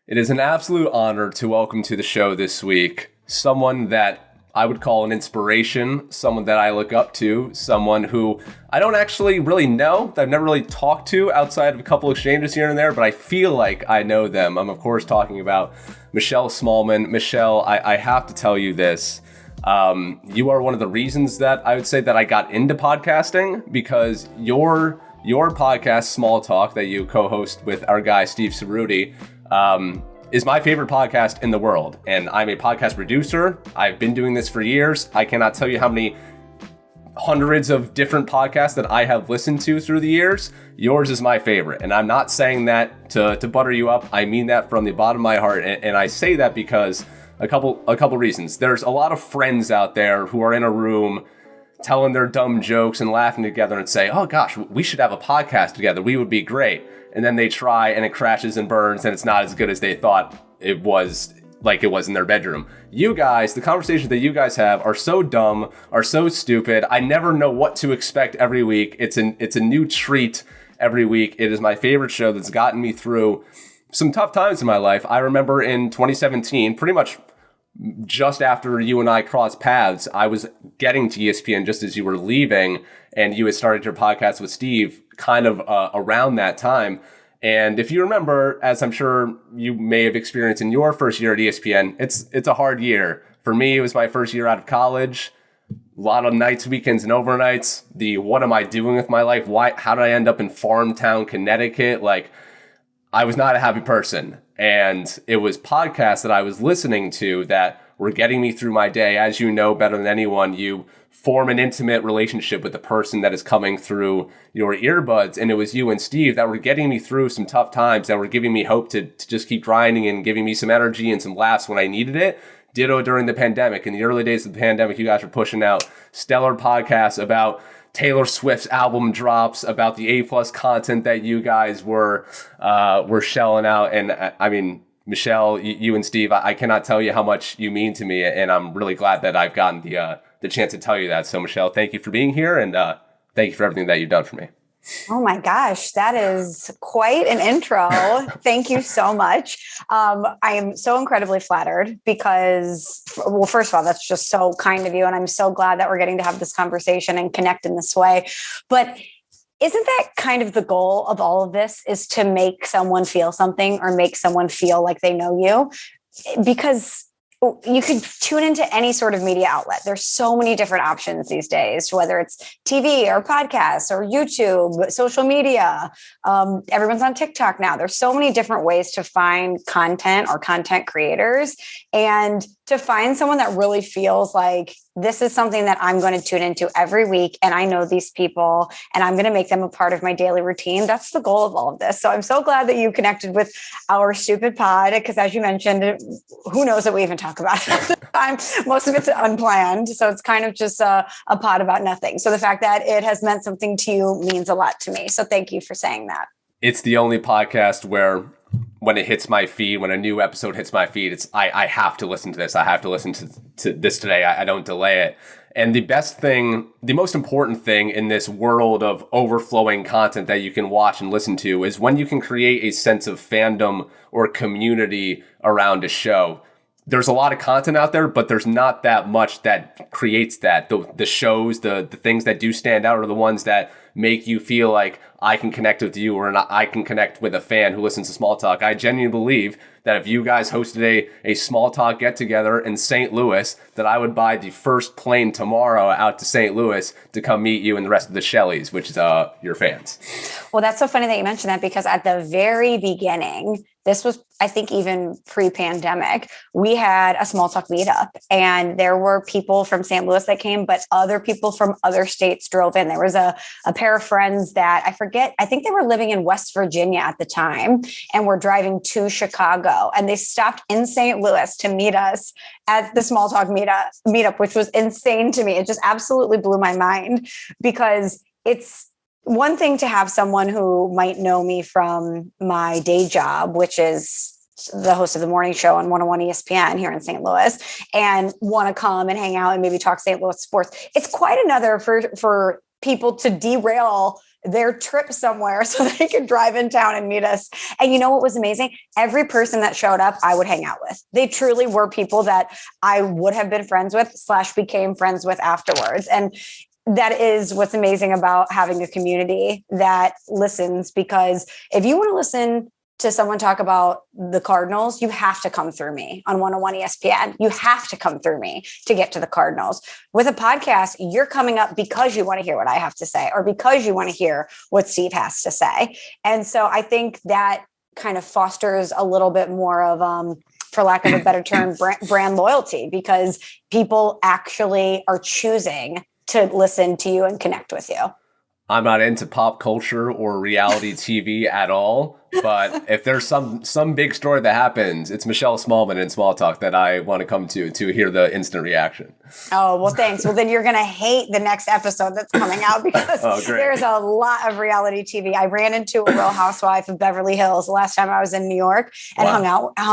It is an absolute honor to welcome to the show this week someone that I would call an inspiration, someone that I look up to, someone who I don't actually really know, that I've never really talked to outside of a couple exchanges here and there, but I feel like I know them. I'm, of course, talking about Michelle Smallman. Michelle, I have to tell you this. You are one of the reasons that I would say that I got into podcasting, because your podcast, Small Talk, that you co-host with our guy, Steve Cerruti, is my favorite podcast in the world. And I'm a podcast producer. I've been doing this for years. I cannot tell you how many hundreds of different podcasts that I have listened to through the years. Yours is my favorite. And I'm not saying that to butter you up. I mean that from the bottom of my heart. And I say that because a couple reasons. There's a lot of friends out there who are in a room telling their dumb jokes and laughing together and say, oh gosh, we should have a podcast together. We would be great. And then they try and it crashes and burns and it's not as good as they thought it was, like it was in their bedroom. You guys, the conversations that you guys have are so dumb, are so stupid. I never know what to expect every week. It's a new treat every week. It is my favorite show that's gotten me through some tough times in my life. I remember in 2017, pretty much just after you and I crossed paths, I was getting to ESPN just as you were leaving, and you had started your podcast with Steve kind of around that time. And if you remember, as I'm sure you may have experienced in your first year at ESPN, it's a hard year. For me, it was my first year out of college. A lot of nights, weekends, and overnights. What am I doing with my life? How did I end up in Farmtown, Connecticut? Like, I was not a happy person. And it was podcasts that I was listening to that were getting me through my day. As you know better than anyone, you form an intimate relationship with the person that is coming through your earbuds. And it was you and Steve that were getting me through some tough times, that were giving me hope to just keep grinding and giving me some energy and some laughs when I needed it. Ditto during the pandemic. In the early days of the pandemic, you guys were pushing out stellar podcasts about Taylor Swift's album drops, about the A+ content that you guys were shelling out. And I mean, Michelle, you and Steve, I cannot tell you how much you mean to me, and I'm really glad that I've gotten the chance to tell you that. So, Michelle, thank you for being here, and thank you for everything that you've done for me. Oh my gosh, that is quite an intro. Thank you so much. I am so incredibly flattered because, well, first of all, that's just so kind of you. And I'm so glad that we're getting to have this conversation and connect in this way. But isn't that kind of the goal of all of this, is to make someone feel something or make someone feel like they know you? Because you could tune into any sort of media outlet. There's so many different options these days, whether it's TV or podcasts or YouTube, social media. Everyone's on TikTok now. There's so many different ways to find content or content creators, and to find someone that really feels like this is something that I'm going to tune into every week, and I know these people and I'm going to make them a part of my daily routine. That's the goal of all of this. So I'm so glad that you connected with our stupid pod, because as you mentioned, who knows what we even talk about at the time. Most of it's unplanned. So it's kind of just a pod about nothing. So the fact that it has meant something to you means a lot to me. So thank you for saying that. It's the only podcast where when it hits my feed, when a new episode hits my feed, I have to listen to this. I have to listen to this today. I don't delay it. And the best thing, the most important thing in this world of overflowing content that you can watch and listen to is when you can create a sense of fandom or community around a show. There's a lot of content out there, but there's not that much that creates that. The shows, the things that do stand out are the ones that make you feel like I can connect with you, or I can connect with a fan who listens to Small Talk. I genuinely believe that if you guys hosted a Small Talk get-together in St. Louis, that I would buy the first plane tomorrow out to St. Louis to come meet you and the rest of the Shelleys, which is your fans. Well, that's so funny that you mentioned that, because at the very beginning, this was, I think, even pre-pandemic, we had a Small Talk meetup, and there were people from St. Louis that came, but other people from other states drove in. There was a pair of friends that I think they were living in West Virginia at the time, and were driving to Chicago, and they stopped in St. Louis to meet us at the Small Talk meetup, which was insane to me. It just absolutely blew my mind, because it's one thing to have someone who might know me from my day job, which is the host of the morning show on 101 ESPN here in St. Louis, and want to come and hang out and maybe talk St. Louis sports. It's quite another for people to derail their trip somewhere so they could drive in town and meet us. And you know what was amazing? Every person that showed up, I would hang out with. They truly were people that I would have been friends with / became friends with afterwards. And that is what's amazing about having a community that listens, because if you want to listen to someone talk about the Cardinals, you have to come through me on 101 ESPN. You have to come through me to get to the Cardinals. With a podcast, you're coming up because you want to hear what I have to say, or because you want to hear what Steve has to say. And so I think that kind of fosters a little bit more of, for lack of a better term, brand loyalty, because people actually are choosing to listen to you and connect with you. I'm not into pop culture or reality TV at all, but if there's some big story that happens, it's Michelle Smallman in Small Talk that I want to come to hear the instant reaction. Oh, well, thanks. Well, then you're going to hate the next episode that's coming out, because there's a lot of reality TV. I ran into a Real Housewife of Beverly Hills the last time I was in New York and hung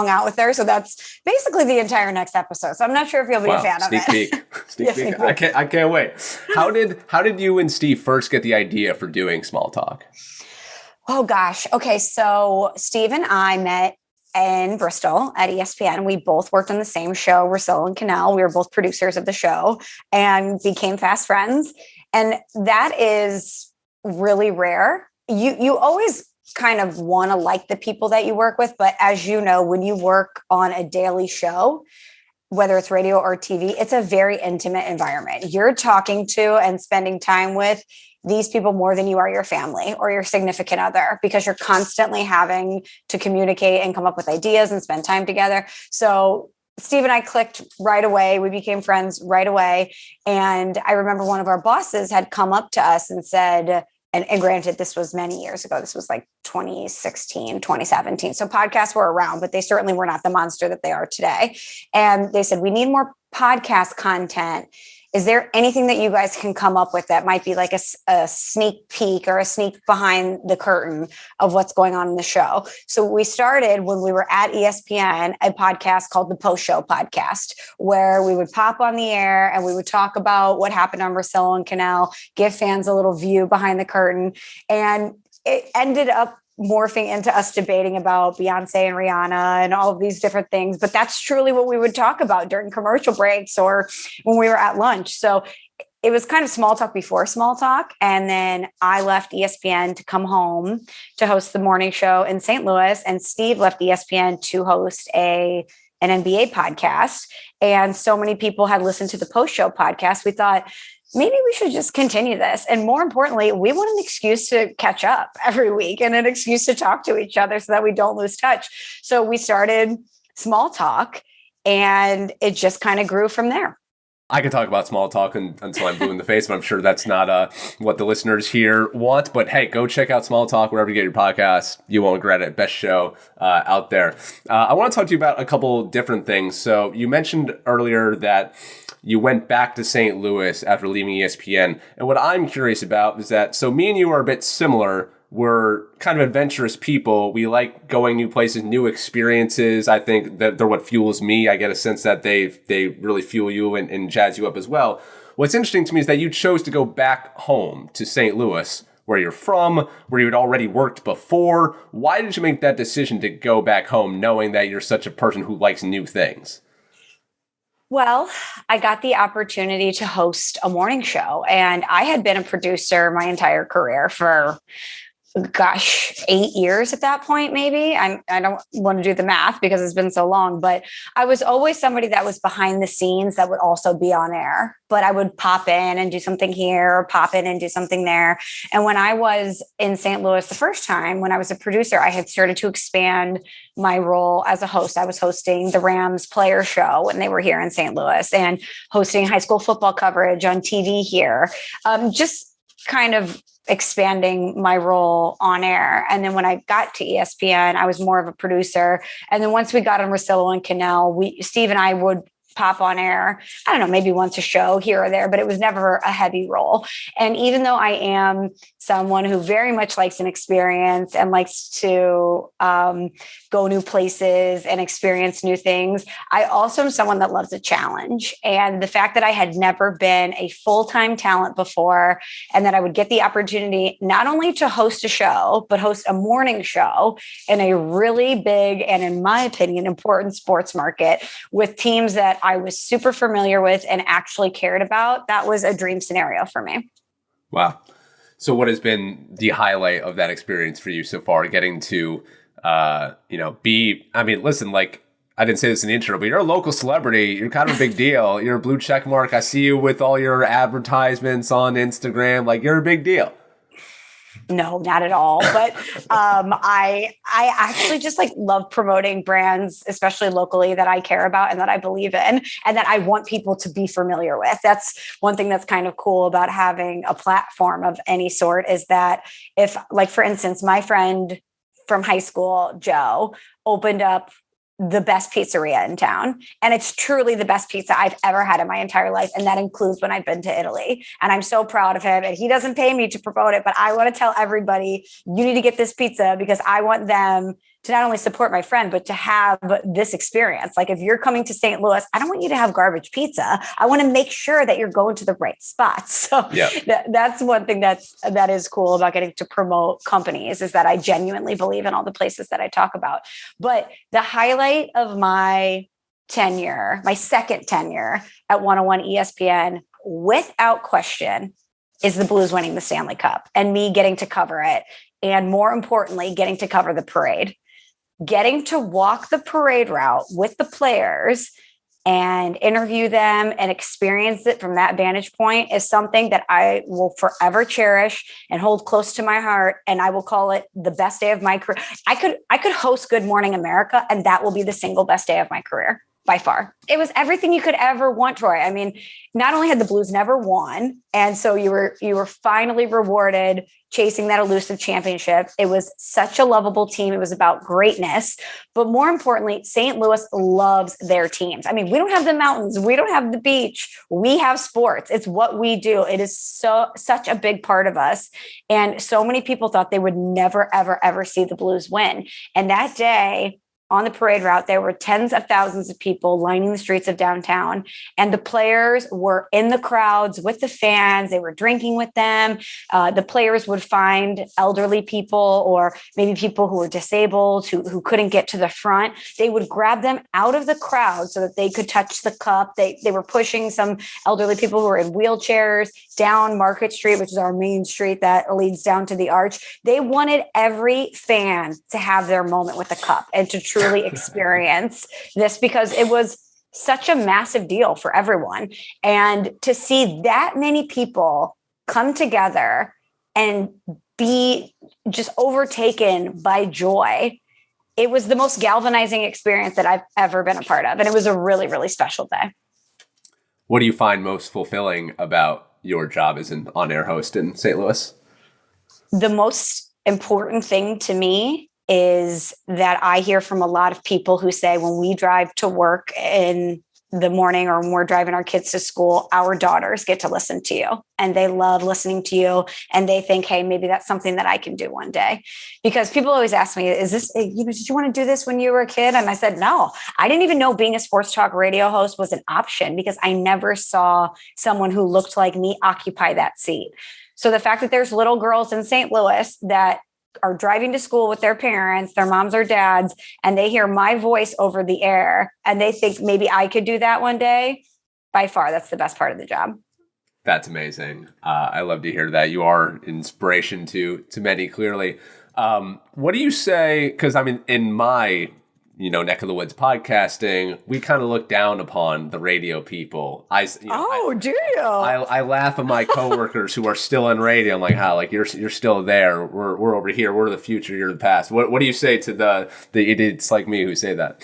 out with her. So that's basically the entire next episode. So I'm not sure if you'll be a fan of it. Sneak peek. I can't wait. How did you and Steve first get the idea for doing Small Talk? Oh gosh. Okay. So Steve and I met in Bristol at ESPN. We both worked on the same show, Rousseau and Cannell. We were both producers of the show and became fast friends. And that is really rare. You always kind of want to like the people that you work with. But as you know, when you work on a daily show, whether it's radio or TV, it's a very intimate environment. You're talking to and spending time with these people more than you are your family or your significant other, because you're constantly having to communicate and come up with ideas and spend time together. So Steve and I clicked right away. We became friends right away. And I remember one of our bosses had come up to us and said, and granted, this was many years ago. This was like 2016, 2017. So podcasts were around, but they certainly were not the monster that they are today. And they said, we need more podcast content. Is there anything that you guys can come up with that might be like a sneak peek or a sneak behind the curtain of what's going on in the show? So we started when we were at ESPN, a podcast called the Post Show Podcast, where we would pop on the air and we would talk about what happened on Rousseau and Cannell, give fans a little view behind the curtain. And it ended up morphing into us debating about Beyonce and Rihanna and all of these different things. But that's truly what we would talk about during commercial breaks or when we were at lunch. So it was kind of Small Talk before Small Talk. And then I left ESPN to come home to host the morning show in St. Louis. And Steve left ESPN to host an NBA podcast. And so many people had listened to the Post Show Podcast. We thought, maybe we should just continue this. And more importantly, we want an excuse to catch up every week and an excuse to talk to each other so that we don't lose touch. So we started Small Talk and it just kind of grew from there. I could talk about Small Talk until I'm blue in the face, but I'm sure that's not what the listeners here want. But hey, go check out Small Talk wherever you get your podcast. You won't regret it. Best show out there. I want to talk to you about a couple different things. So you mentioned earlier that you went back to St. Louis after leaving ESPN. And what I'm curious about is that, so me and you are a bit similar. We're kind of adventurous people. We like going new places, new experiences. I think that they're what fuels me. I get a sense that they really fuel you and jazz you up as well. What's interesting to me is that you chose to go back home to St. Louis, where you're from, where you had already worked before. Why did you make that decision to go back home, knowing that you're such a person who likes new things? Well, I got the opportunity to host a morning show, and I had been a producer my entire career for 8 years at that point, maybe. I don't want to do the math because it's been so long, but I was always somebody that was behind the scenes that would also be on air, but I would pop in and do something here or pop in and do something there. And when I was in St. Louis the first time, when I was a producer, I had started to expand my role as a host. I was hosting the Rams player show when they were here in St. Louis and hosting high school football coverage on TV here. Just kind of expanding my role on air. And then when I got to ESPN, I was more of a producer. And then once we got on Rosillo and Cannell, Steve and I would pop on air, I don't know, maybe once a show here or there, but it was never a heavy role. And even though I am someone who very much likes an experience and likes to go new places and experience new things, I also am someone that loves a challenge. And the fact that I had never been a full-time talent before, and that I would get the opportunity not only to host a show, but host a morning show in a really big and, in my opinion, important sports market with teams that I was super familiar with and actually cared about, that was a dream scenario for me. Wow. So what has been the highlight of that experience for you so far, getting to, listen, like, I didn't say this in the intro, but you're a local celebrity. You're kind of a big deal. You're a blue check mark. I see you with all your advertisements on Instagram. Like, you're a big deal. No, not at all. But I actually just like love promoting brands, especially locally, that I care about and that I believe in and that I want people to be familiar with. That's one thing that's kind of cool about having a platform of any sort, is that if, like, for instance, my friend from high school, Joe, opened up the best pizzeria in town. And it's truly the best pizza I've ever had in my entire life. And that includes when I've been to Italy. And I'm so proud of him. And he doesn't pay me to promote it, but I want to tell everybody, you need to get this pizza, because I want them to not only support my friend, but to have this experience. Like, if you're coming to St. Louis, I don't want you to have garbage pizza. I want to make sure that you're going to the right spots. So that's one thing that is cool about getting to promote companies, is that I genuinely believe in all the places that I talk about. But the highlight of my tenure, my second tenure at 101 ESPN, without question, is the Blues winning the Stanley Cup and me getting to cover it. And more importantly, getting to cover the parade. Getting to walk the parade route with the players and interview them and experience it from that vantage point is something that I will forever cherish and hold close to my heart. And I will call it the best day of my career. I could host Good Morning America, and that will be the single best day of my career by far. It was everything you could ever want, Troy. I mean, not only had the Blues never won, and so you were finally rewarded chasing that elusive championship. It was such a lovable team. It was about greatness. But more importantly, St. Louis loves their teams. I mean, we don't have the mountains. We don't have the beach. We have sports. It's what we do. It is such a big part of us. And so many people thought they would never, ever, ever see the Blues win. And that day, on the parade route, there were tens of thousands of people lining the streets of downtown, and the players were in the crowds with the fans. They were drinking with them. The players would find elderly people, or maybe people who were disabled, who couldn't get to the front. They would grab them out of the crowd so that they could touch the cup. They were pushing some elderly people who were in wheelchairs down Market Street, which is our main street that leads down to the Arch. They wanted every fan to have their moment with the cup and to truly experience this, because it was such a massive deal for everyone. And to see that many people come together and be just overtaken by joy, it was the most galvanizing experience that I've ever been a part of. And it was a really, really special day. What do you find most fulfilling about your job as an on-air host in St. Louis? The most important thing to me is that I hear from a lot of people who say, when we drive to work in the morning or when we're driving our kids to school, our daughters get to listen to you and they love listening to you. And they think, hey, maybe that's something that I can do one day. Because people always ask me, is this, did you want to do this when you were a kid? And I said, no, I didn't even know being a sports talk radio host was an option, because I never saw someone who looked like me occupy that seat. So the fact that there's little girls in St. Louis that are driving to school with their parents, their moms or dads, and they hear my voice over the air and they think maybe I could do that one day, by far, that's the best part of the job. That's amazing. I love to hear that. You are inspiration to many, clearly. What do you say? Because I mean, in my neck of the woods podcasting, we kind of look down upon the radio people. Do you? I laugh at my coworkers who are still on radio. I'm like, how? Like you're still there. We're over here. We're the future. You're the past. What do you say to the idiots like me who say that?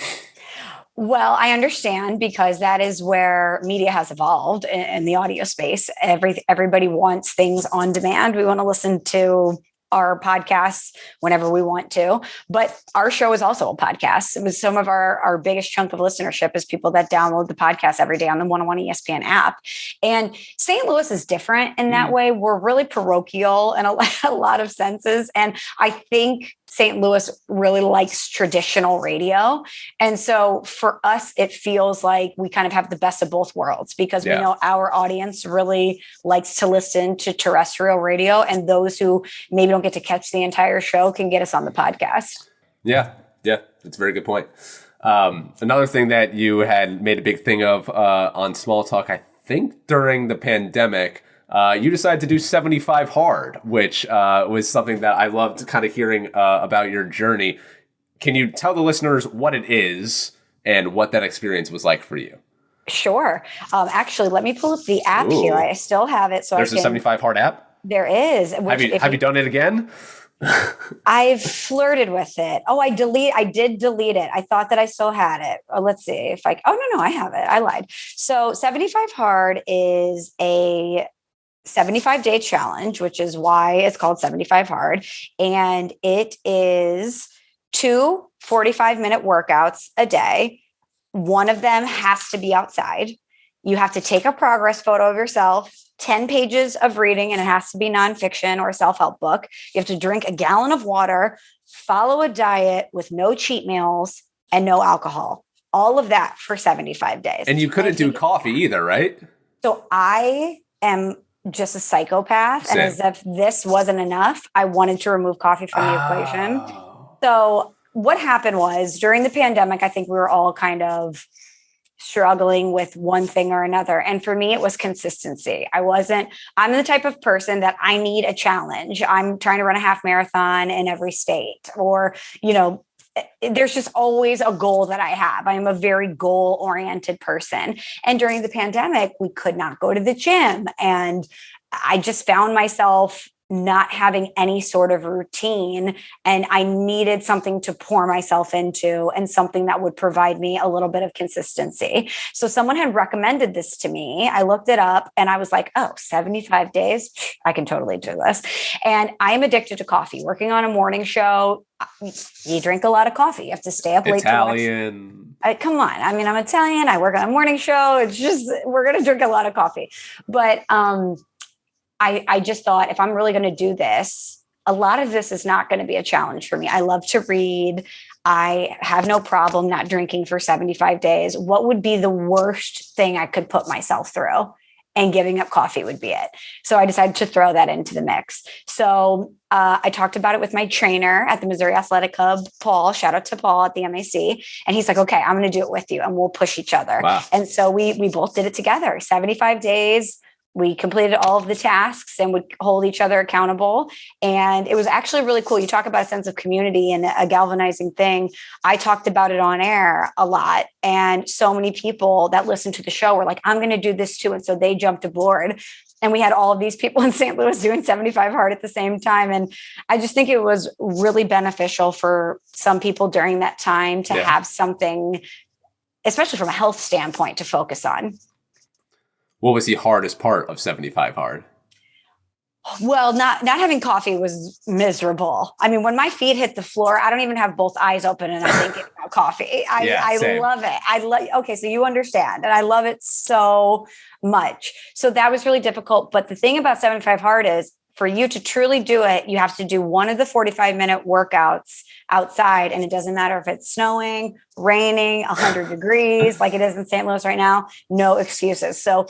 Well, I understand, because that is where media has evolved in the audio space. Everybody wants things on demand. We want to listen to our podcasts whenever we want to, but our show is also a podcast. It was some of our biggest chunk of listenership is people that download the podcast every day on the 101 ESPN app. And St. Louis is different in that way. We're really parochial in a lot of senses. And I think St. Louis really likes traditional radio. And so for us, it feels like we kind of have the best of both worlds because we know our audience really likes to listen to terrestrial radio, and those who maybe don't get to catch the entire show can get us on the podcast. Yeah, that's a very good point. Another thing that you had made a big thing of on Small Talk, I think during the pandemic, you decided to do 75 hard, which was something that I loved kind of hearing about your journey. Can you tell the listeners what it is and what that experience was like for you? Sure. Actually, let me pull up the app here. I still have it. So there's a 75 hard app? There is. Have you done it again? I've flirted with it. Oh, I did delete it. I thought that I still had it. Let's see if no, I have it. I lied. So 75 hard is a 75-day challenge, which is why it's called 75 hard. And it is 2 45-minute workouts a day. One of them has to be outside. You have to take a progress photo of yourself, 10 pages of reading, and it has to be nonfiction or a self-help book. You have to drink a gallon of water, follow a diet with no cheat meals and no alcohol. All of that for 75 days. And you couldn't do coffee either, right? So I am just a psychopath. Same. And as if this wasn't enough, I wanted to remove coffee from the equation. So what happened was during the pandemic, I think we were all kind of struggling with one thing or another. And for me, it was consistency. I'm the type of person that I need a challenge. I'm trying to run a half marathon in every state, or, there's just always a goal that I have. I am a very goal-oriented person. And during the pandemic, we could not go to the gym. And I just found myself not having any sort of routine, and I needed something to pour myself into and something that would provide me a little bit of consistency. So someone had recommended this to me. I looked it up and I was like, 75 days, I can totally do this. And I am addicted to coffee. Working on a morning show, you drink a lot of coffee. You have to stay up late. Italian. Come on. I mean, I'm Italian. I work on a morning show. It's just, we're going to drink a lot of coffee. But, I just thought, if I'm really going to do this, a lot of this is not going to be a challenge for me. I love to read. I have no problem not drinking for 75 days. What would be the worst thing I could put myself through? And giving up coffee would be it. So I decided to throw that into the mix. So I talked about it with my trainer at the Missouri Athletic Club, Paul. Shout out to Paul at the MAC. And he's like, okay, I'm going to do it with you and we'll push each other. Wow. And so we both did it together. 75 days. We completed all of the tasks and would hold each other accountable. And it was actually really cool. You talk about a sense of community and a galvanizing thing. I talked about it on air a lot. And so many people that listened to the show were like, I'm going to do this too. And so they jumped aboard. And we had all of these people in St. Louis doing 75 hard at the same time. And I just think it was really beneficial for some people during that time to have something, especially from a health standpoint, to focus on. What was the hardest part of 75 hard? Well, not having coffee was miserable. I mean, when my feet hit the floor, I don't even have both eyes open and I'm thinking about coffee. I love it. Okay, so you understand. And I love it so much. So that was really difficult. But the thing about 75 hard is, for you to truly do it, you have to do one of the 45-minute workouts outside. And it doesn't matter if it's snowing, raining, 100 degrees, like it is in St. Louis right now, no excuses. So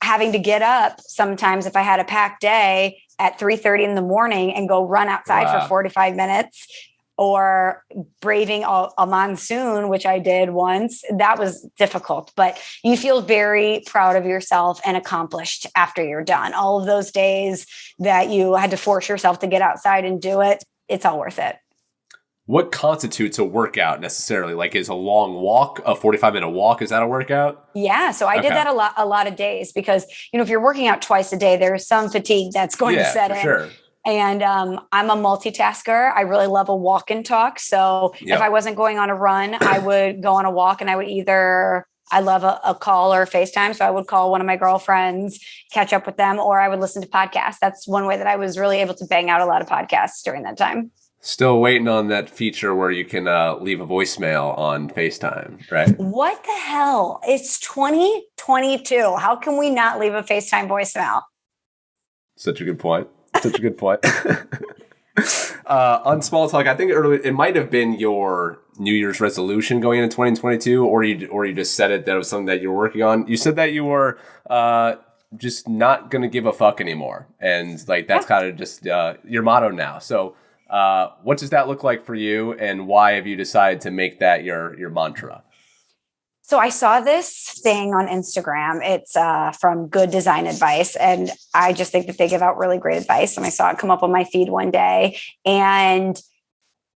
having to get up sometimes, if I had a packed day, at 3:30 in the morning and go run outside for 45 minutes, or braving a monsoon, which I did once, that was difficult. But you feel very proud of yourself and accomplished after you're done. All of those days that you had to force yourself to get outside and do it, it's all worth it. What constitutes a workout necessarily? Like, is a long walk, a 45-minute walk, is that a workout? Yeah. So I did that a lot of days because, if you're working out twice a day, there's some fatigue that's going to set in. Sure. And I'm a multitasker. I really love a walk and talk. So if I wasn't going on a run, I would go on a walk, and I would either I love a call or a FaceTime. So I would call one of my girlfriends, catch up with them, or I would listen to podcasts. That's one way that I was really able to bang out a lot of podcasts during that time. Still waiting on that feature where you can leave a voicemail on FaceTime, right? What the hell? It's 2022. How can we not leave a FaceTime voicemail? Such a good point. Such a good point. On Small Talk, I think it might have been your New Year's resolution going into 2022, or you just said it that it was something that you were working on. You said that you were just not going to give a fuck anymore, and like that's kind of just your motto now. So, what does that look like for you, and why have you decided to make that your mantra? So I saw this thing on Instagram. It's from Good Design Advice. And I just think that they give out really great advice. And I saw it come up on my feed one day. And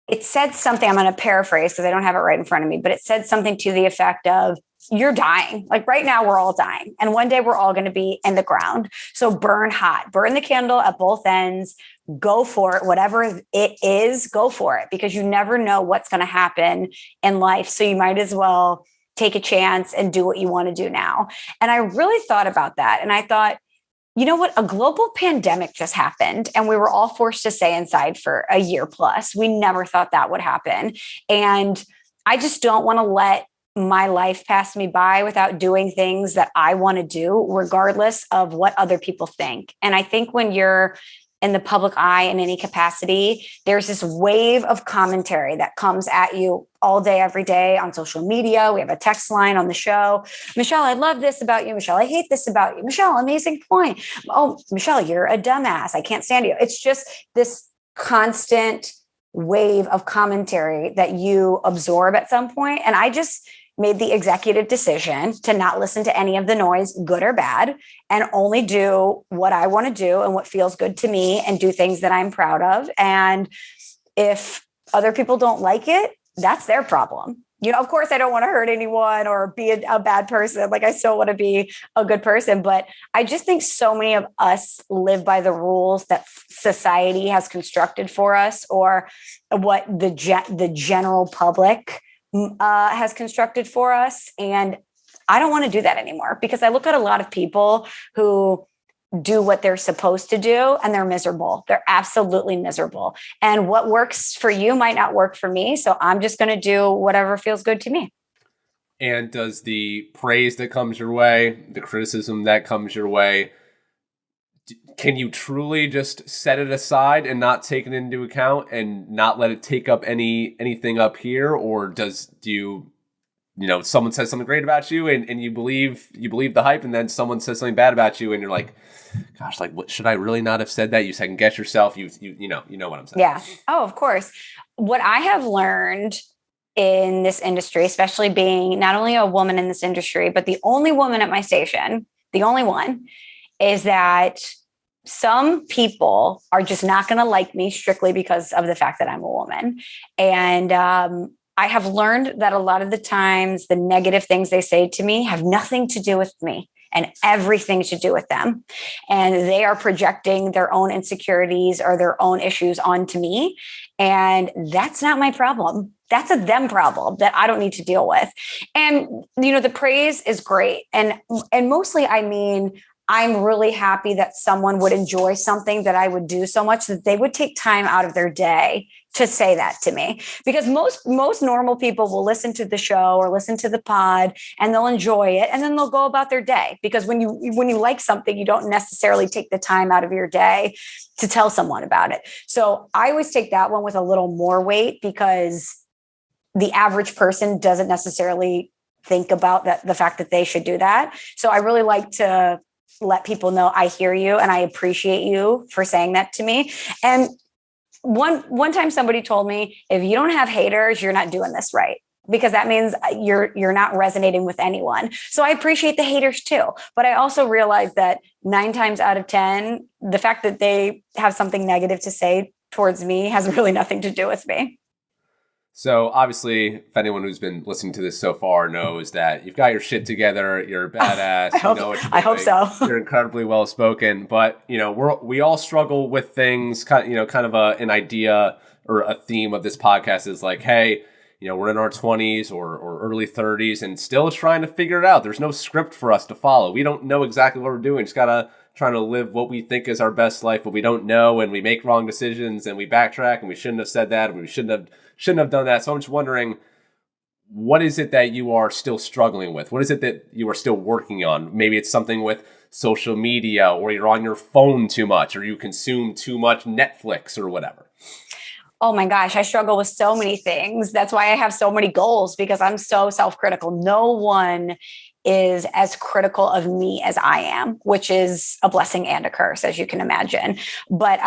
it said something, I'm going to paraphrase because I don't have it right in front of me, but it said something to the effect of, you're dying. Like right now, we're all dying. And one day we're all going to be in the ground. So burn hot, burn the candle at both ends, go for it. Whatever it is, go for it, because you never know what's going to happen in life. So you might as well take a chance and do what you want to do now. And I really thought about that. And I thought, you know what? A global pandemic just happened and we were all forced to stay inside for a year plus. We never thought that would happen. And I just don't want to let my life pass me by without doing things that I want to do, regardless of what other people think. And I think when you're in the public eye in any capacity, there's this wave of commentary that comes at you all day, every day on social media. We have a text line on the show. Michelle, I love this about you. Michelle, I hate this about you. Michelle, amazing point. Oh, Michelle, you're a dumbass. I can't stand you. It's just this constant wave of commentary that you absorb at some point. And I just made the executive decision to not listen to any of the noise, good or bad, and only do what I want to do and what feels good to me and do things that I'm proud of. And if other people don't like it, that's their problem. You know, of course, I don't want to hurt anyone or be a bad person. Like, I still want to be a good person. But I just think so many of us live by the rules that society has constructed for us, or what the general public has constructed for us. And I don't want to do that anymore, because I look at a lot of people who do what they're supposed to do and they're miserable. They're absolutely miserable. And what works for you might not work for me. So I'm just going to do whatever feels good to me. And does the praise that comes your way, the criticism that comes your way, can you truly just set it aside and not take it into account and not let it take up anything up here? Or do you know, someone says something great about you and you believe the hype, and then someone says something bad about you and you're like, gosh, like, what, should I really not have said that? You second guess yourself. You know what I'm saying? Yeah. Oh, of course. What I have learned in this industry, especially being not only a woman in this industry, but the only woman at my station, the only one, is that some people are just not going to like me strictly because of the fact that I'm a woman. And I have learned that a lot of the times the negative things they say to me have nothing to do with me and everything to do with them. And they are projecting their own insecurities or their own issues onto me. And that's not my problem. That's a them problem that I don't need to deal with. And, you know, the praise is great. And mostly, I mean, I'm really happy that someone would enjoy something that I would do so much that they would take time out of their day to say that to me. Because most normal people will listen to the show or listen to the pod and they'll enjoy it and then they'll go about their day. Because when you like something, you don't necessarily take the time out of your day to tell someone about it. So I always take that one with a little more weight, because the average person doesn't necessarily think about the fact that they should do that. So I really like to let people know I hear you and I appreciate you for saying that to me. And one time somebody told me, if you don't have haters, you're not doing this right, because that means you're not resonating with anyone. So I appreciate the haters too. But I also realize that 9 times out of 10, the fact that they have something negative to say towards me has really nothing to do with me. So obviously, if anyone who's been listening to this so far knows that you've got your shit together, you're a badass. I hope so. You're incredibly well spoken, but you know we all struggle with things. Kind of an idea or a theme of this podcast is like, hey, we're in our 20s or early 30s and still trying to figure it out. There's no script for us to follow. We don't know exactly what we're doing. Just gotta trying to live what we think is our best life, but we don't know, and we make wrong decisions and we backtrack and we shouldn't have said that and we shouldn't have done that. So I'm just wondering, what is it that you are still struggling with? What is it that you are still working on? Maybe it's something with social media, or you're on your phone too much, or you consume too much Netflix or whatever. Oh my gosh, I struggle with so many things. That's why I have so many goals, because I'm so self-critical. No one is as critical of me as I am, which is a blessing and a curse, as you can imagine. But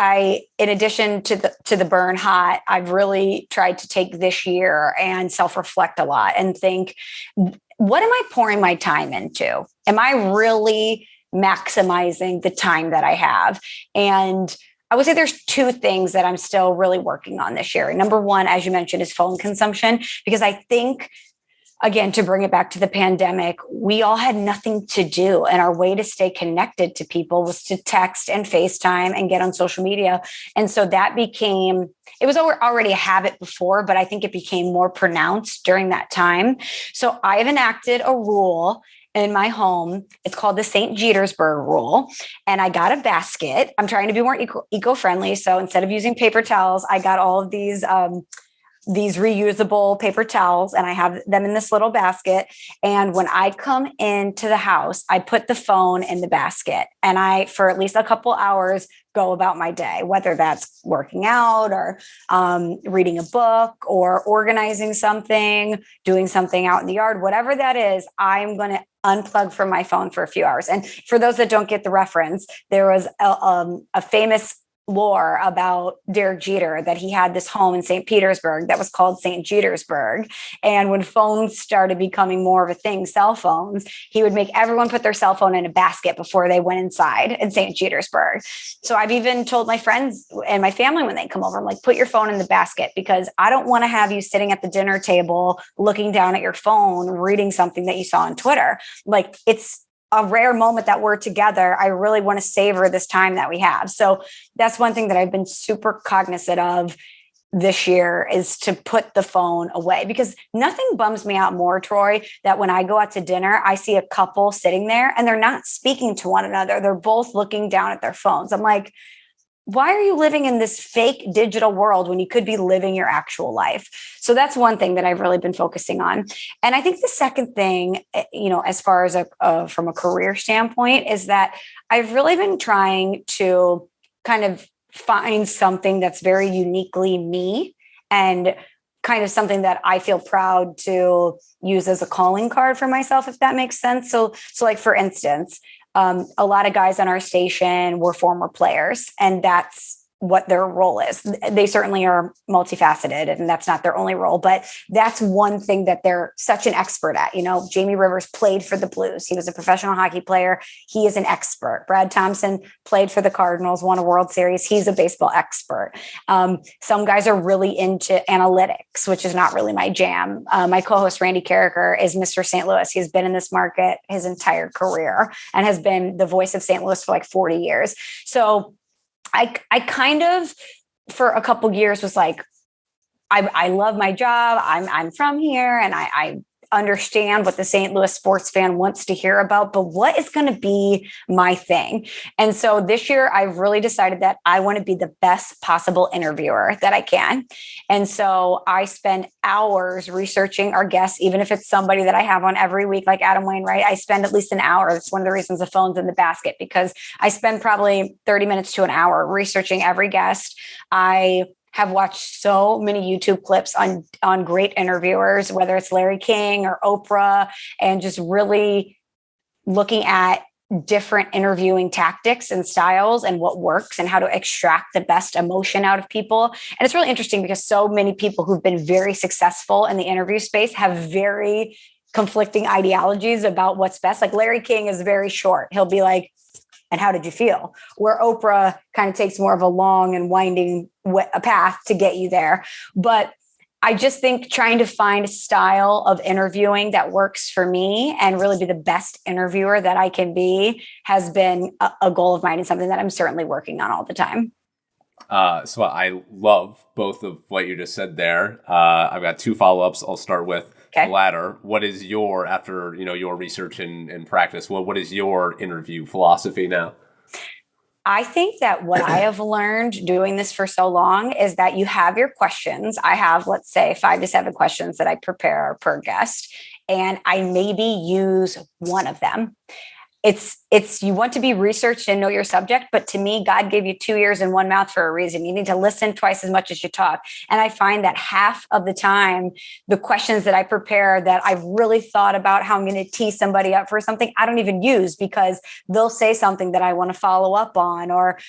in addition to the burn hot, I've really tried to take this year and self-reflect a lot and think, what am I pouring my time into? Am I really maximizing the time that I have? And I would say there's two things that I'm still really working on this year. Number one, as you mentioned, is phone consumption, because I think, again, to bring it back to the pandemic, we all had nothing to do. And our way to stay connected to people was to text and FaceTime and get on social media. And so that became, it was already a habit before, but I think it became more pronounced during that time. So I have enacted a rule in my home. It's called the St. Petersburg rule. And I got a basket. I'm trying to be more eco-friendly. So instead of using paper towels, I got all of these reusable paper towels, and I have them in this little basket. And when I come into the house, I put the phone in the basket, and I, for at least a couple hours, go about my day, whether that's working out or reading a book or organizing something, doing something out in the yard, whatever that is, I'm going to unplug from my phone for a few hours. And for those that don't get the reference, there was a famous lore about Derek Jeter that he had this home in St. Petersburg that was called St. Petersburg. And when phones started becoming more of a thing, cell phones, he would make everyone put their cell phone in a basket before they went inside in St. Petersburg. So I've even told my friends and my family when they come over, I'm like, put your phone in the basket, because I don't want to have you sitting at the dinner table, looking down at your phone, reading something that you saw on Twitter. Like, it's a rare moment that we're together. I really want to savor this time that we have. So that's one thing that I've been super cognizant of this year, is to put the phone away, because nothing bums me out more, Troy, that when I go out to dinner, I see a couple sitting there and they're not speaking to one another. They're both looking down at their phones. I'm like, why are you living in this fake digital world when you could be living your actual life? So that's one thing that I've really been focusing on. And I think the second thing, as far as from a career standpoint, is that I've really been trying to kind of find something that's very uniquely me, and kind of something that I feel proud to use as a calling card for myself, if that makes sense. So like, for instance, a lot of guys on our station were former players, and that's what their role is. They certainly are multifaceted, and that's not their only role, but that's one thing that they're such an expert at. Jamie Rivers played for the Blues. He was a professional hockey player. He is an expert. Brad Thompson played for the Cardinals, won a World Series. He's a baseball expert. Some guys are really into analytics, which is not really my jam. My co-host Randy Carricker is Mr. St. Louis. He's been in this market his entire career and has been the voice of St. Louis for like 40 years. So I kind of, for a couple years, was like, I love my job. I'm from here, and I understand what the St. Louis sports fan wants to hear about, but what is going to be my thing? And so this year, I've really decided that I want to be the best possible interviewer that I can. And so I spend hours researching our guests, even if it's somebody that I have on every week, like Adam Wainwright. I spend at least an hour. That's one of the reasons the phone's in the basket, because I spend probably 30 minutes to an hour researching every guest. I have watched so many YouTube clips on great interviewers, whether it's Larry King or Oprah, and just really looking at different interviewing tactics and styles and what works and how to extract the best emotion out of people. And it's really interesting, because so many people who've been very successful in the interview space have very conflicting ideologies about what's best. Like, Larry King is very short. He'll be like, and how did you feel? Where Oprah kind of takes more of a long and winding path to get you there. But I just think trying to find a style of interviewing that works for me and really be the best interviewer that I can be has been a goal of mine, and something that I'm certainly working on all the time. So I love both of what you just said there. I've got two follow-ups. I'll start with the latter. What is your, after your research and practice, what is your interview philosophy now? I think that what I have learned doing this for so long is that you have your questions. I have, let's say, 5 to 7 questions that I prepare per guest, and I maybe use one of them. It's you want to be researched and know your subject, but to me, God gave you 2 ears and one mouth for a reason. You need to listen twice as much as you talk. And I find that half of the time, the questions that I prepare that I've really thought about how I'm going to tee somebody up for something, I don't even use, because they'll say something that I want to follow up on, or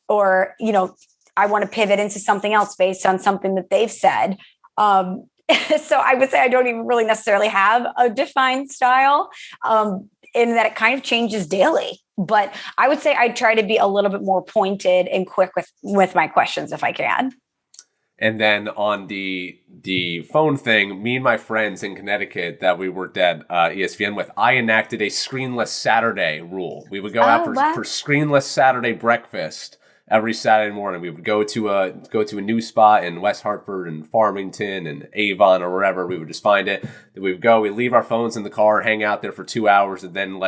I want to pivot into something else based on something that they've said. So I would say I don't even really necessarily have a defined style. In that it kind of changes daily. But I would say I try to be a little bit more pointed and quick with my questions if I can. And then on the phone thing, me and my friends in Connecticut that we worked at ESPN with, I enacted a screenless Saturday rule. We would go out for screenless Saturday breakfast every Saturday morning. We would go to a new spot in West Hartford and Farmington and Avon or wherever. We would just find it. We would go, we'd leave our phones in the car, hang out there for 2 hours, and then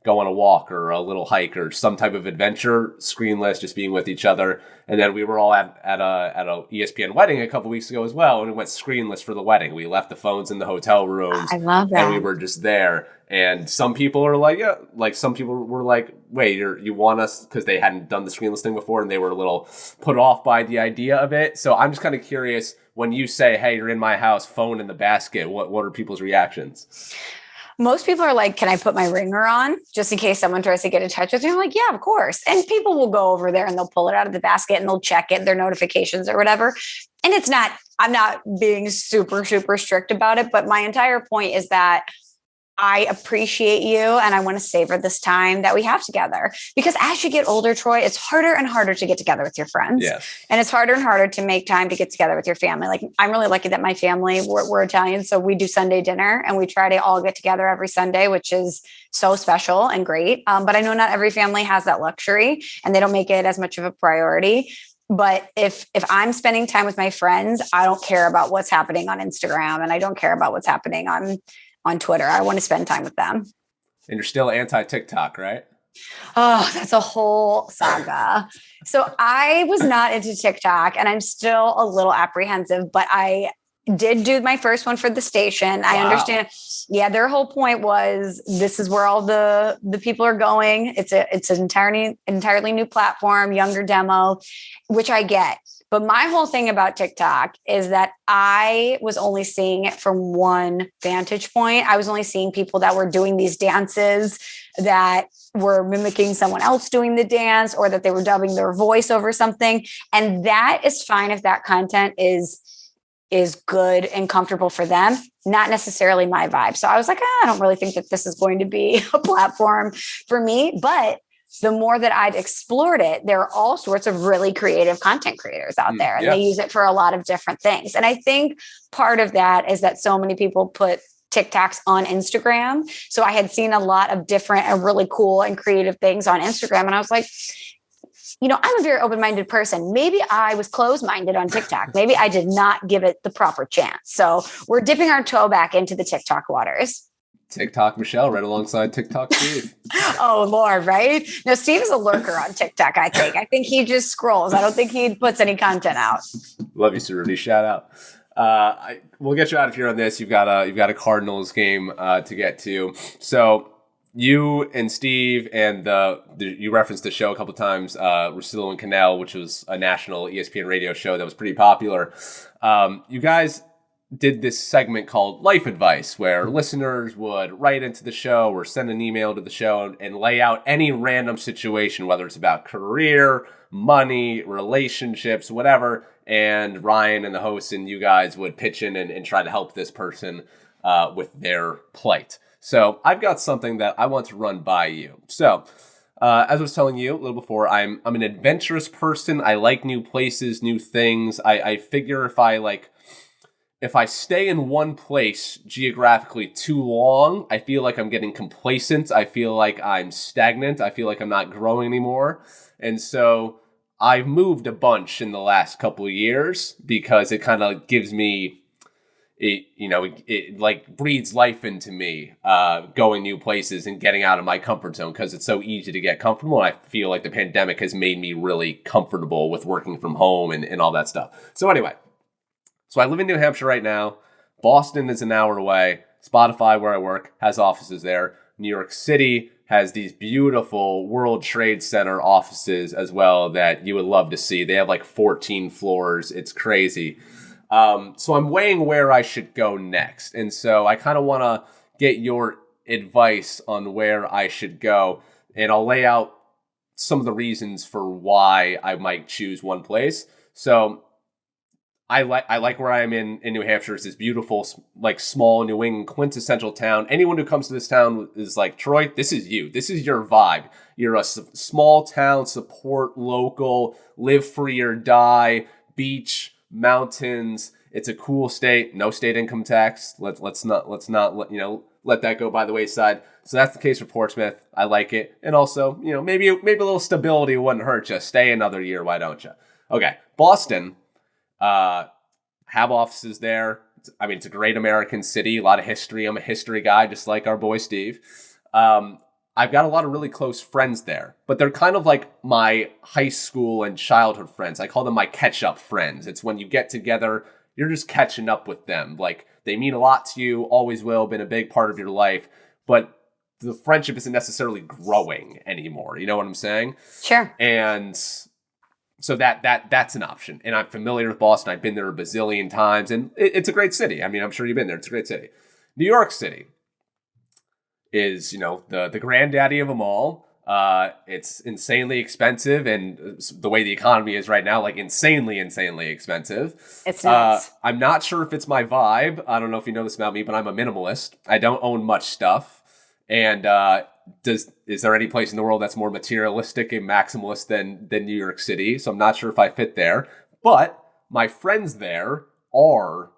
go on a walk or a little hike or some type of adventure, screenless, just being with each other. And then we were all at a ESPN wedding a couple weeks ago as well, and we went screenless for the wedding. We left the phones in the hotel rooms. I love that. And we were just there. And some people are like, yeah, some people were like, wait, you want us, because they hadn't done the screenless thing before, and they were a little put off by the idea of it. So I'm just kind of curious, when you say, hey, you're in my house, phone in the basket, what are people's reactions? Most people are like, can I put my ringer on just in case someone tries to get in touch with me? I'm like, yeah, of course. And people will go over there and they'll pull it out of the basket and they'll check it, their notifications or whatever. And I'm not being super, super strict about it. But my entire point is that I appreciate you and I want to savor this time that we have together, because as you get older, Troy, it's harder and harder to get together with your friends. Yes. And it's harder and harder to make time to get together with your family. Like, I'm really lucky that my family, we're Italian. So we do Sunday dinner and we try to all get together every Sunday, which is so special and great. But I know not every family has that luxury and they don't make it as much of a priority. But if I'm spending time with my friends, I don't care about what's happening on Instagram and I don't care about what's happening on Twitter. I want to spend time with them. And you're still anti-TikTok, right? Oh, that's a whole saga. So I was not into TikTok and I'm still a little apprehensive, but I did do my first one for the station. Wow. I understand. Yeah. Their whole point was, this is where all the people are going. It's an entirely new platform, younger demo, which I get. But my whole thing about TikTok is that I was only seeing it from one vantage point. I was only seeing people that were doing these dances that were mimicking someone else doing the dance, or that they were dubbing their voice over something. And that is fine if that content is good and comfortable for them, not necessarily my vibe. So I was like, I don't really think that this is going to be a platform for me. But the more that I've explored it, there are all sorts of really creative content creators out there, and they use it for a lot of different things. And I think part of that is that so many people put TikToks on Instagram. So I had seen a lot of different and really cool and creative things on Instagram. And I was like, I'm a very open-minded person. Maybe I was closed-minded on TikTok. Maybe I did not give it the proper chance. So we're dipping our toe back into the TikTok waters. TikTok Michelle right alongside TikTok Steve. Oh, Lord, right? No, Steve is a lurker on TikTok, I think. I think he just scrolls. I don't think he puts any content out. Love you, Rudy. Shout out. We'll get you out of here on this. You've got a Cardinals game to get to. So you and Steve and you referenced the show a couple times, Russillo and Cannell, which was a national ESPN radio show that was pretty popular. You guys did this segment called Life Advice, where listeners would write into the show or send an email to the show and lay out any random situation, whether it's about career, money, relationships, whatever. And Ryan and the host and you guys would pitch in and try to help this person with their plight. So I've got something that I want to run by you. So as I was telling you a little before, I'm an adventurous person. I like new places, new things. I figure if I stay in one place geographically too long, I feel like I'm getting complacent. I feel like I'm stagnant. I feel like I'm not growing anymore. And so I've moved a bunch in the last couple of years because it kind of gives me it like breathes life into me, going new places and getting out of my comfort zone because it's so easy to get comfortable. And I feel like the pandemic has made me really comfortable with working from home and all that stuff. So anyway, so I live in New Hampshire right now. Boston is an hour away. Spotify, where I work, has offices there. New York City has these beautiful World Trade Center offices as well that you would love to see. They have like 14 floors. It's crazy. So I'm weighing where I should go next. And so I kind of want to get your advice on where I should go. And I'll lay out some of the reasons for why I might choose one place. So I like where I am in New Hampshire. It's this beautiful, like small New England quintessential town. Anyone who comes to this town is like, Troy, this is you. This is your vibe. You're a small town, support local, live free or die, beach, mountains. It's a cool state. No state income tax. Let's not let that go by the wayside. So that's the case for Portsmouth. I like it, and also maybe a little stability wouldn't hurt you. Stay another year. Why don't you? Okay, Boston. Have offices there. It's a great American city. A lot of history. I'm a history guy, just like our boy Steve. I've got a lot of really close friends there, but they're kind of like my high school and childhood friends. I call them my catch-up friends. It's when you get together, you're just catching up with them. Like, they mean a lot to you, always will, been a big part of your life, but the friendship isn't necessarily growing anymore. You know what I'm saying? Sure. And so that's an option. And I'm familiar with Boston. I've been there a bazillion times, and it's a great city. I'm sure you've been there. It's a great city. New York City is, the granddaddy of them all. It's insanely expensive, and the way the economy is right now, like insanely expensive. It's nuts. I'm not sure if it's my vibe. I don't know if you know this about me, but I'm a minimalist. I don't own much stuff. And is there any place in the world that's more materialistic and maximalist than New York City? So I'm not sure if I fit there. But my friends there are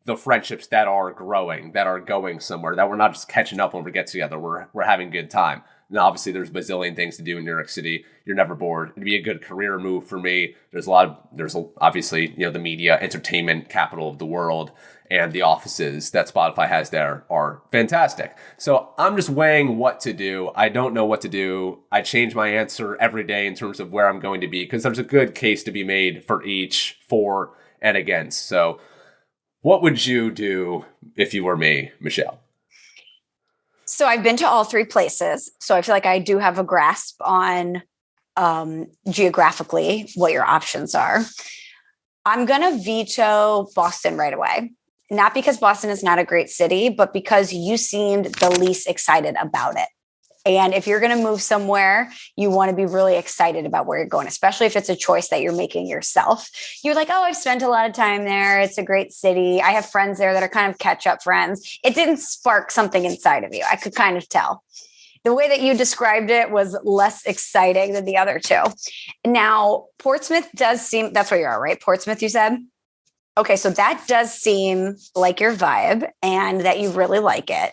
the friendships that are growing, that are going somewhere, that we're not just catching up when we get together. We're having a good time. And obviously there's a bazillion things to do in New York City. You're never bored. It'd be a good career move for me. There's obviously, the media, entertainment capital of the world, and the offices that Spotify has there are fantastic. So I'm just weighing what to do. I don't know what to do. I change my answer every day in terms of where I'm going to be, because there's a good case to be made for each, for and against. So what would you do if you were me, Michelle? So I've been to all three places. So I feel like I do have a grasp on geographically what your options are. I'm going to veto Boston right away. Not because Boston is not a great city, but because you seemed the least excited about it. And if you're going to move somewhere, you want to be really excited about where you're going, especially if it's a choice that you're making yourself. You're like, oh, I've spent a lot of time there. It's a great city. I have friends there that are kind of catch-up friends. It didn't spark something inside of you. I could kind of tell. The way that you described it was less exciting than the other two. Now, Portsmouth does seem, that's where you are, right? Portsmouth, you said? Okay, so that does seem like your vibe and that you really like it.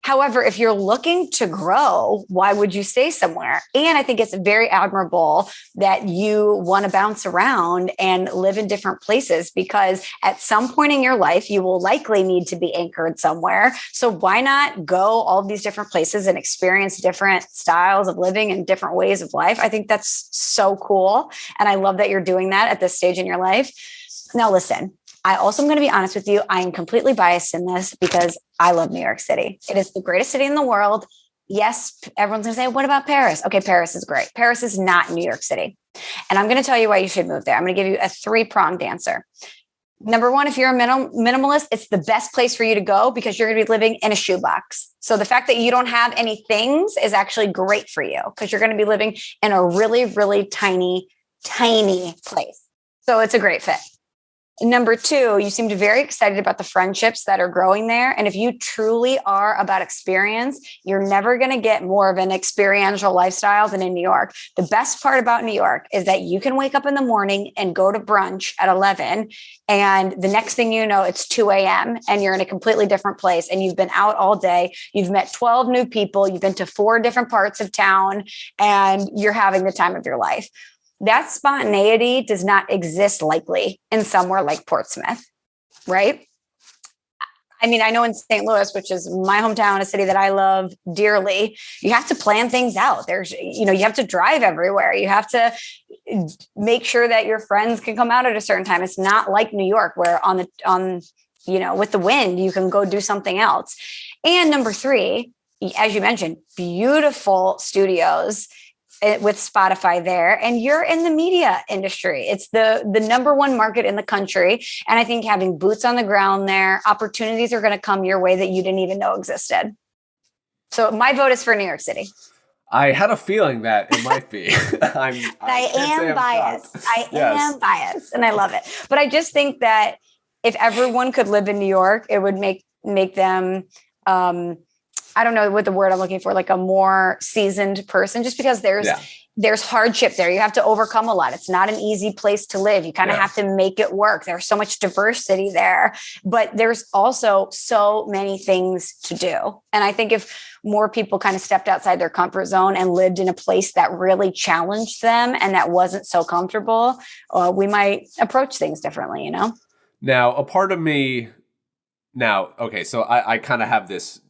However, if you're looking to grow, why would you stay somewhere? And I think it's very admirable that you want to bounce around and live in different places, because at some point in your life, you will likely need to be anchored somewhere. So why not go all of these different places and experience different styles of living and different ways of life? I think that's so cool. And I love that you're doing that at this stage in your life. Now, listen, I also am going to be honest with you. I am completely biased in this because I love New York City. It is the greatest city in the world. Yes, everyone's going to say, what about Paris? Okay, Paris is great. Paris is not New York City. And I'm going to tell you why you should move there. I'm going to give you a three-pronged answer. Number one, if you're a minimalist, it's the best place for you to go because you're going to be living in a shoebox. So the fact that you don't have any things is actually great for you because you're going to be living in a really, really tiny place. So it's a great fit. Number two, you seemed very excited about the friendships that are growing there. And if you truly are about experience, you're never going to get more of an experiential lifestyle than in New York. The best part about New York is that you can wake up in the morning and go to brunch at 11. And the next thing you know, it's 2 a.m. and you're in a completely different place. And you've been out all day. You've met 12 new people. You've been to 4 different parts of town and you're having the time of your life. that spontaneity does not exist likely in somewhere like Portsmouth, right? I mean, I know in St. Louis, which is my hometown, a city that I love dearly, you have to plan things out. You have to drive everywhere. You have to make sure that your friends can come out at a certain time. It's not like New York where with the wind, you can go do something else. And number three, as you mentioned, beautiful studios with Spotify there, and you're in the media industry. It's the number one market in the country. And I think having boots on the ground there, opportunities are going to come your way that you didn't even know existed. So my vote is for New York City. I had a feeling that it might be. I am biased. I am biased, and I love it. But I just think that if everyone could live in New York, it would make them I don't know what the word I'm looking for, like a more seasoned person, just because there's hardship there. You have to overcome a lot. It's not an easy place to live. You kind of have to make it work. There's so much diversity there, but there's also so many things to do. And I think if more people kind of stepped outside their comfort zone and lived in a place that really challenged them and that wasn't so comfortable, we might approach things differently, Now, a part of me okay, so I kind of have this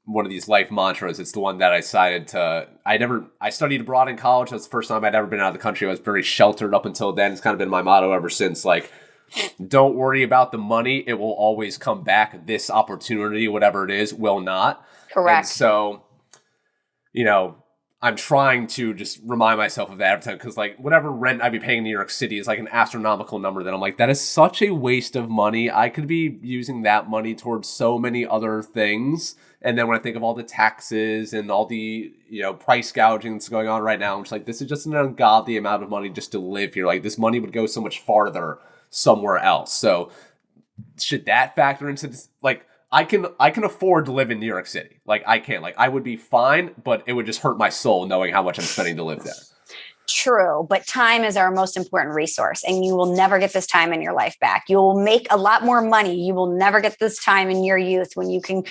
one of these life mantras. It's the one that I I studied abroad in college. That's the first time I'd ever been out of the country. I was very sheltered up until then. It's kind of been my motto ever since. Like, don't worry about the money. It will always come back. This opportunity, whatever it is, will not. Correct. And so, I'm trying to just remind myself of that every time, because like whatever rent I'd be paying in New York City is like an astronomical number that I'm like, that is such a waste of money. I could be using that money towards so many other things. And then when I think of all the taxes and all the, price gouging that's going on right now, I'm just like, this is just an ungodly amount of money just to live here. Like, this money would go so much farther somewhere else. So should that factor into this? Like, I can afford to live in New York City. Like, I can. Like, I would be fine, but it would just hurt my soul knowing how much I'm spending to live there. True, but time is our most important resource, and you will never get this time in your life back. You will make a lot more money. You will never get this time in your youth when you can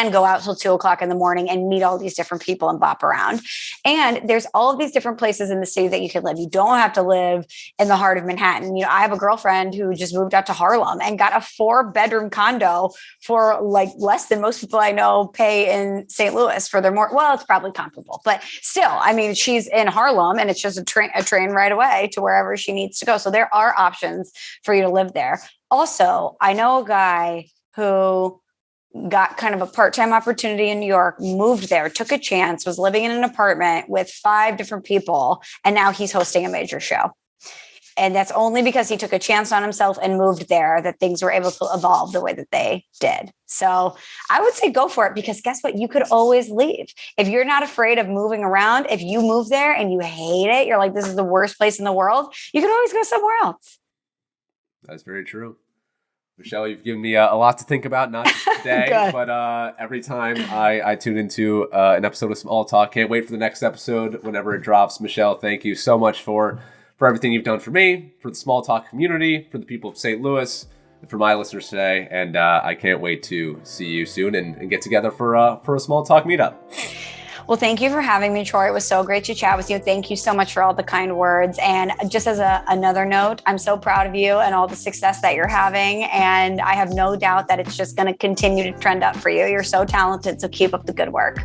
go out till 2:00 in the morning and meet all these different people and bop around. And there's all of these different places in the city that you can live. You don't have to live in the heart of Manhattan. I have a girlfriend who just moved out to Harlem and got a 4-bedroom condo for like less than most people I know pay in St. Louis for their it's probably comparable, but still, I mean, she's in Harlem and it's just a train right away to wherever she needs to go. So there are options for you to live there. Also, I know a guy who got kind of a part-time opportunity in New York, moved there, took a chance, was living in an apartment with 5 different people, and now he's hosting a major show. And that's only because he took a chance on himself and moved there that things were able to evolve the way that they did. So I would say go for it, because guess what? You could always leave. If you're not afraid of moving around, if you move there and you hate it, you're like, this is the worst place in the world, you can always go somewhere else. That's very true. Michelle, you've given me a lot to think about, not just today, but every time I tune into an episode of Small Talk. Can't wait for the next episode whenever it drops. Michelle, thank you so much for everything you've done for me, for the Small Talk community, for the people of St. Louis, and for my listeners today. And I can't wait to see you soon and get together for a Small Talk meetup. Well, thank you for having me, Troy. It was so great to chat with you. Thank you so much for all the kind words. And just as another note, I'm so proud of you and all the success that you're having. And I have no doubt that it's just going to continue to trend up for you. You're so talented. So keep up the good work.